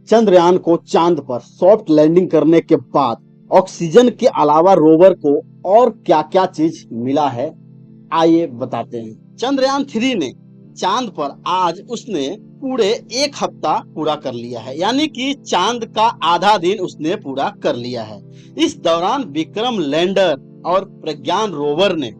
चंद्रयान को चांद पर सॉफ्ट लैंडिंग करने के बाद ऑक्सीजन के अलावा रोवर को और क्या-क्या चीज मिला है, आइए बताते हैं। चंद्रयान 3 ने चांद पर आज उसने पूरे 1 हफ्ता पूरा कर लिया है, यानी कि चांद का आधा दिन उसने पूरा कर लिया है। इस दौरान विक्रम लैंडर और प्रज्ञान रोवर ने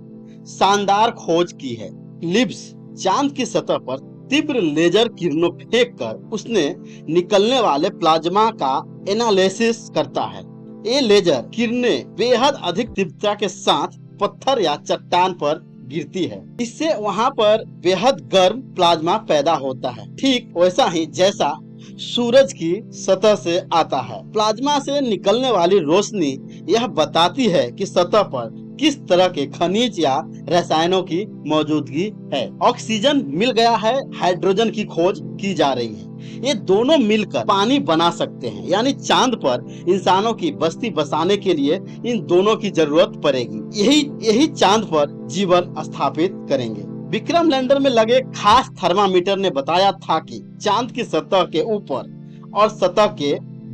शानदार खोज की है। लिब्स चांद की सतह पर तीव्र लेजर किरणों फेंक कर उसने निकलने वाले प्लाज्मा का एनालिसिस करता है। ये लेजर किरणें बेहद अधिक तीव्रता के साथ पत्थर या चट्टान पर गिरती है। इससे वहां पर बेहद गर्म प्लाज्मा पैदा होता है, ठीक वैसा ही जैसा सूरज की सतह से आता है। प्लाज्मा से निकलने वाली रोशनी यह बताती है कि सतह पर किस तरह के खनिज या रसायनों की मौजूदगी है। ऑक्सीजन मिल गया है, हाइड्रोजन की खोज की जा रही है। ये दोनों मिलकर पानी बना सकते हैं, यानी चांद पर इंसानों की बस्ती बसाने के लिए इन दोनों की जरूरत पड़ेगी। यही चांद पर जीवन स्थापित करेंगे। विक्रम लैंडर में लगे खास थर्मामीटर ने बताया था कि चांद की सतह के ऊपर और सतह के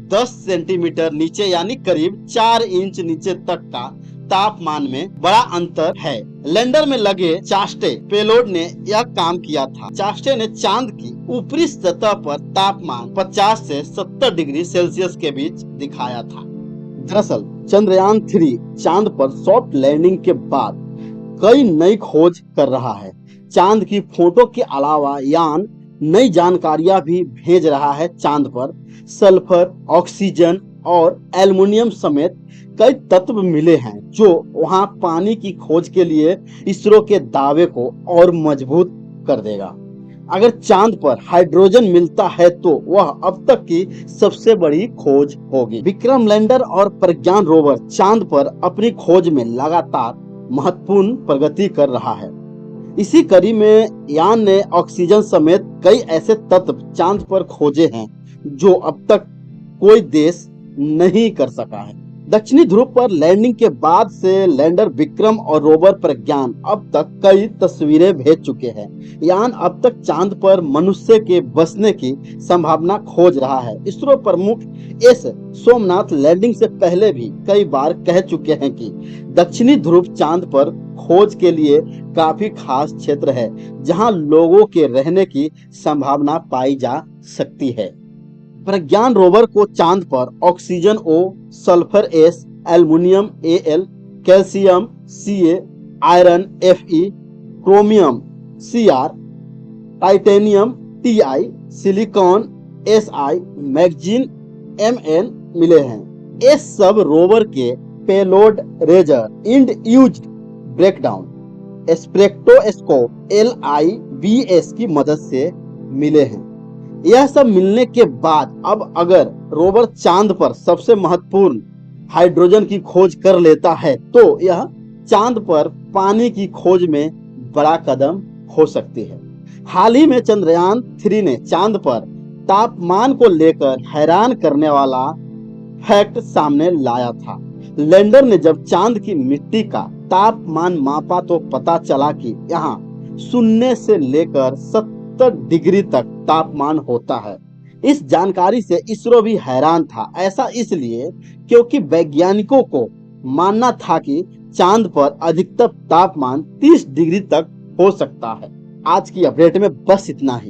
10 सेंटीमीटर नीचे यानी करीब 4 इंच नीचे तक का तापमान में बड़ा अंतर है। लैंडर में लगे चास्टे पेलोड ने यह काम किया था। चास्टे ने चांद की ऊपरी सतह पर तापमान 50 से 70 डिग्री सेल्सियस के बीच दिखाया था। दरअसल चंद्रयान 3 चांद पर सॉफ्ट लैंडिंग के बाद कई नई खोज कर रहा है। चांद की फोटो के अलावा यान नई जानकारियां भी भेज रहा है। चांद पर सल्फर, ऑक्सीजन और एल्युमिनियम समेत कई तत्व मिले हैं जो वहां पानी की खोज के लिए इसरो के दावे को और मजबूत कर देगा। अगर चांद पर हाइड्रोजन मिलता है तो वह अब तक की सबसे बड़ी खोज होगी। विक्रम लैंडर और प्रज्ञान रोवर चांद पर अपनी खोज में लगातार महत्वपूर्ण प्रगति कर रहा है। इसी कड़ी में यान ने ऑक्सीजन समेत कई ऐसे तत्व चांद पर खोजे हैं जो अब तक कोई देश नहीं कर सका है। दक्षिणी ध्रुव पर लैंडिंग के बाद से लैंडर विक्रम और रोवर प्रज्ञान अब तक कई तस्वीरें भेज चुके हैं। यान अब तक चांद पर मनुष्य के बसने की संभावना खोज रहा है। इसरो प्रमुख एस सोमनाथ लैंडिंग से पहले भी कई बार कह चुके हैं कि दक्षिणी ध्रुव चांद पर खोज के लिए काफी खास क्षेत्र है जहां लोगों के रहने की संभावना पाई जा सकती है। प्रज्ञान रोवर को चांद पर oxygen O, sulphur S, aluminium Al, calcium Ca, iron Fe, chromium Cr, titanium Ti, silicon Si, magnesium Mn मिले हैं। ये सब रोवर के payload laser induced breakdown spectroscope LIBS की मदद से मिले हैं। यह सब मिलने के बाद अब अगर रोवर चांद पर सबसे महत्वपूर्ण हाइड्रोजन की खोज कर लेता है तो यह चांद पर पानी की खोज में बड़ा कदम हो सकती है। हाल ही में चंद्रयान 3 ने चांद पर तापमान को लेकर हैरान करने वाला फैक्ट सामने लाया था। लैंडर ने जब चांद की मिट्टी का तापमान मापा तो पता चला कि यहाँ 0 से लेकर 70 डिग्री तक तापमान होता है। इस जानकारी से इसरो भी हैरान था। ऐसा इसलिए क्योंकि वैज्ञानिकों को मानना था कि चांद पर अधिकतम तापमान 30 डिग्री तक हो सकता है। आज की अपडेट में बस इतना ही।